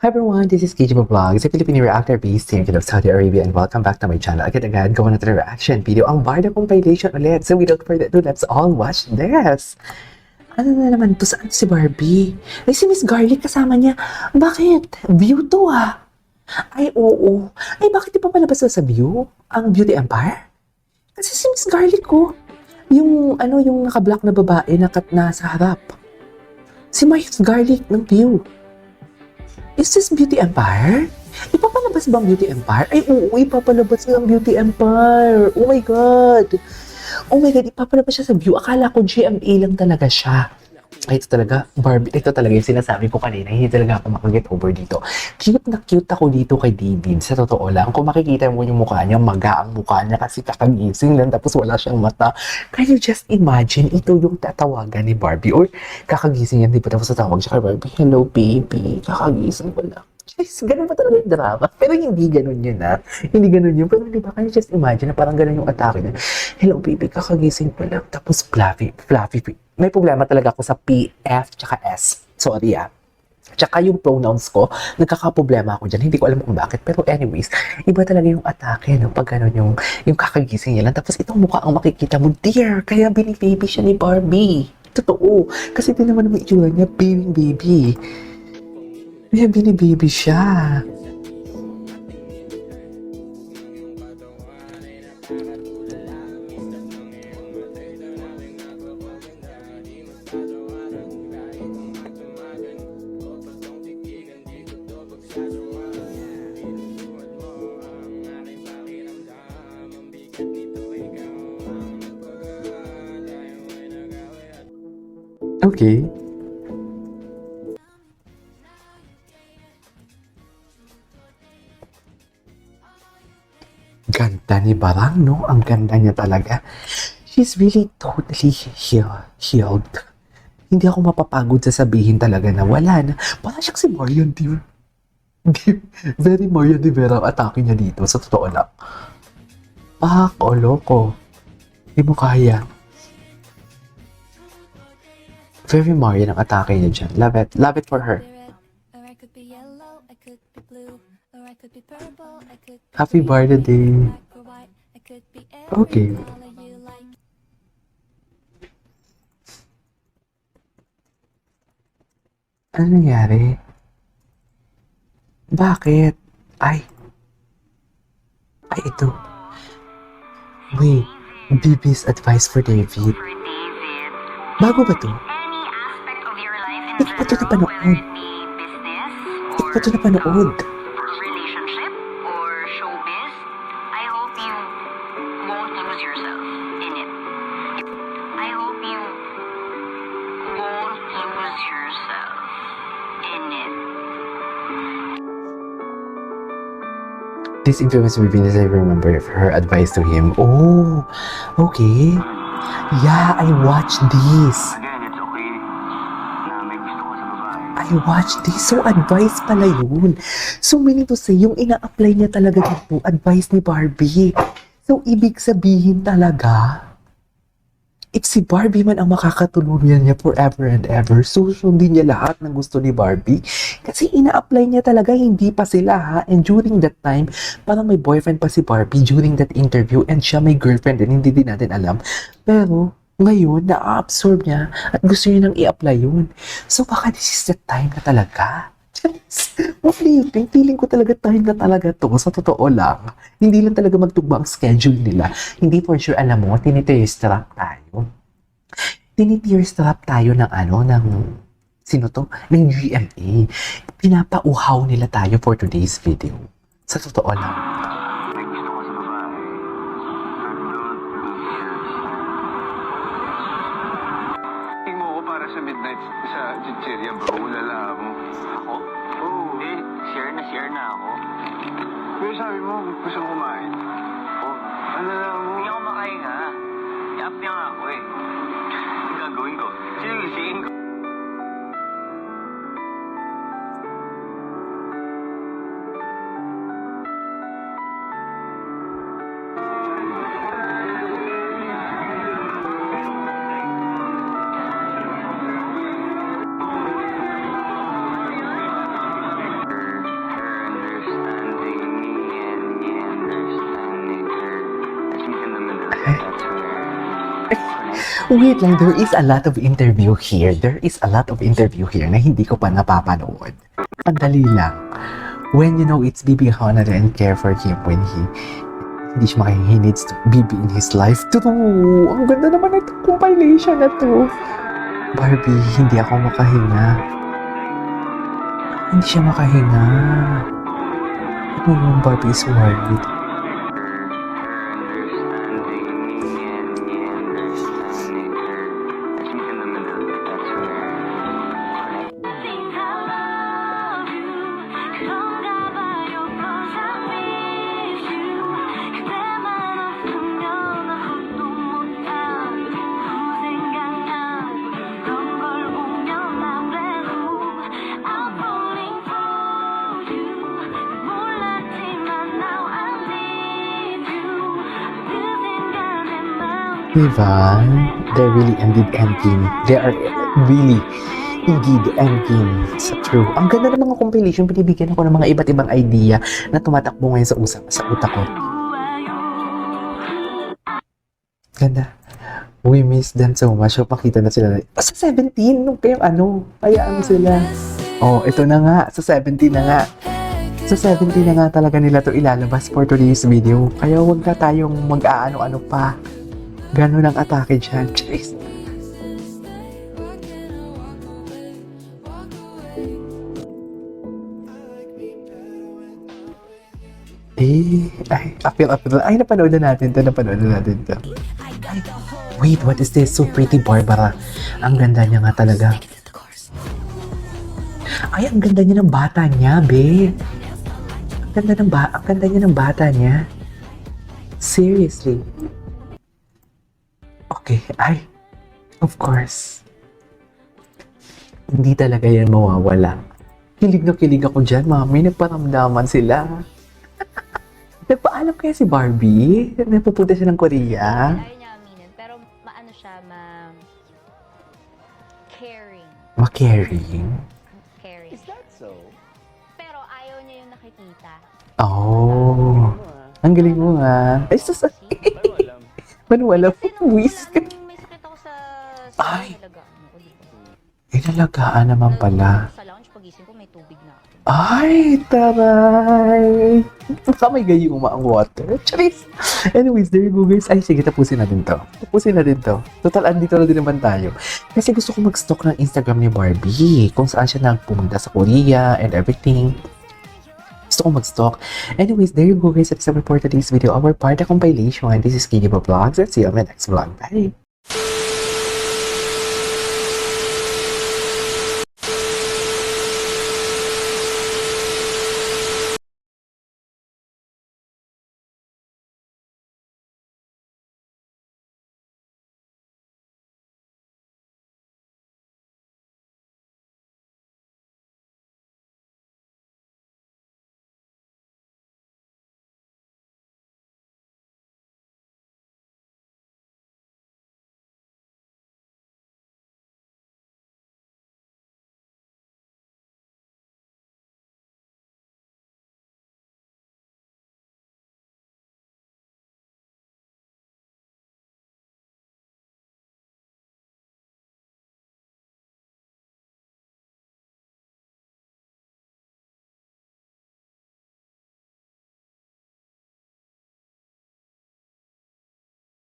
everyone, this is Kijimo Vlogs, a Filipino reactor based here in Saudi Arabia, and welcome back to my channel. Agad-agad, gawa na tayo ng reaction video ang Barda compilation ulit. So without further ado, let's all watch this. Ano na naman to? Saan si Barbie? Ay, si Miss Garlic kasama niya. Bakit? View to ah. Ay, oo. Ay, bakit di pa palabas sa View? Ang Beauty Empire? Kasi si Miss Garlic ko. Yung naka-black na babae na nasa harap. Si Miss Garlic ng View. Is this Beauty Empire? Ipapalabas ba ang Beauty Empire? Ay, oo, ipapalabas ang Beauty Empire. Oh my God. Oh my God, ipapalabas siya sa View. Akala ko GMA lang talaga siya. Ay, ito talaga, Barbie. Ito talaga yung sinasabi ko kanina. Hindi talaga ako makaget over dito. Cute na cute ako dito kay David. Sa totoo lang, kung makikita mo yung mukha niya, maga ang mukha niya kasi kakagising lang tapos wala siyang mata. Can you just imagine, ito yung tatawagan ni Barbie or kakagising yan, di ba tapos tatawag siya kay Barbie, hello baby, kakagising ko lang. Guys, ganun pa talaga yung drama. Pero hindi ganun yun ha. Hindi ganun yun. Pero di ba, can you just imagine na parang ganun yung atake niya. Hello baby, kakagising ko lang. Tapos fluffy. May problema talaga ako sa P, F, tsaka S. Sorry ah. Tsaka yung pronouns ko, nagkakaproblema ako dyan. Hindi ko alam kung bakit. Pero anyways, iba talaga yung atake, no? Pag gano'n yung kakagising niya lang. Tapos itong mukha ang makikita mo, dear, kaya bini-baby siya ni Barbie. Totoo. Kasi din naman yung itsura niya, baby. Kaya bini-baby siya. Okay. Ganda ni Barang, no? Ang ganda niya talaga. She's really totally healed. Hindi ako mapapagod sa sabihin talaga na wala na. Parang siyang si Marian, di ba? Very Marian de Vera ang atake niya dito, sa totoo lang. Loko. Hindi mo kaya. Very Marian ang atake niya dyan. Love it for her. Happy birthday. Okay. Ano nangyari? Bakit? Ay, ito. Wait, Bibi's advice for David. Bago ba to? Hindi pa ito napanood. Relationship or showbiz, I hope you won't lose yourself in it. I hope you won't lose yourself in it. This infamous movie as I remember her advice to him. Oh, okay. Yeah, I watched this. So advice pala yun. So meaning to say, yung ina-apply niya talaga dito, advice ni Barbie. So ibig sabihin talaga, if si Barbie man ang makakatuluyan niya forever and ever, susundin niya lahat ng gusto ni Barbie. Kasi ina-apply niya talaga, hindi pa sila ha. And during that time, parang may boyfriend pa si Barbie during that interview and siya may girlfriend din, hindi din natin alam. Pero ngayon, na-absorb niya at gusto niya nang i-apply yun. So baka this is the time na talaga. What do you think? Feeling ko talaga time na talaga to. Sa totoo lang. Hindi lang talaga magtugma ang schedule nila. Hindi for sure, alam mo, tinitear-strap tayo. Tinitear-strap tayo ng sino to? Ng GMA. Pinapauhaw nila tayo for today's video. Sa totoo lang. Sa midnight sa chichirya, bro. Ulala mo. Ako? Oo. Share na ako. Pero sabi mo, gusto mo kumain. Oh, Alala mo. hindi ako makahinga. I-up niya nga ako eh. Ang gagawin ko? Sinusiin ko. Wait lang, there is a lot of interview here. There is a lot of interview here na hindi ko pa napapanood. Ang dali lang. When you know it's Bibi honor and care for him when hindi siya he needs to Bibi in his life. True! Ang ganda naman ng compilation na to. Barbie, hindi ako makahinga. Hindi siya makahinga. Ano yung Barbie is worried? Diba? They're really indeed ending. They are really indeed ending sa true. Ang ganda ng mga compilation, binibigyan ako ng mga iba't ibang idea na tumatakbo ngayon sa utak ko. Ganda. We miss them so much. So, pakita na sila. Sa 17, nung kayong hayaan sila. Oh, ito na nga. Sa 17 na nga. Sa 17 na nga talaga nila to ilalabas for today's video. Kaya huwag na tayong mag-aano-ano pa. Gano'n ang atake dyan. Jeez. Appeal. Ay, napanood na natin to. Ay, wait, what is this? So pretty, Barbara. Ang ganda niya nga talaga. Ay, ang ganda niya ng bata niya, be. Ang ganda niya ng bata niya. Seriously. Okay, of course. Hindi talaga yan mawawala. Kilig na kilig ako dyan, mami. Nagparamdaman sila. Nagpaalam kaya si Barbie? Napupunta siya ng Korea? Ayaw niya aminin, pero maano siya, caring. Ma-caring? Caring. Is that so? Pero ayaw niya yung nakikita. Oh. Ang galing mo nga. Ay, Paano alam? Whisk. May sakit ako sa Ay. talagaan ko, di ba? Inalagaan naman pala. Sa lounge, pagising ko, may tubig na ako. Ay, taray! Baka may gayuma ang water. Charis! Anyways, there you go guys. Ay, sige, tapusin natin to. Total, andito na din naman tayo. Kasi gusto ko mag-stalk ng Instagram ni Barbie. Kung saan siya nagpumunta sa Korea and everything. Gusto ko mag-stalk. Anyways, there you go guys. That's the report of today's video. Our part compilation. This is KD Vlogs. Let's see you on my next vlog. Bye!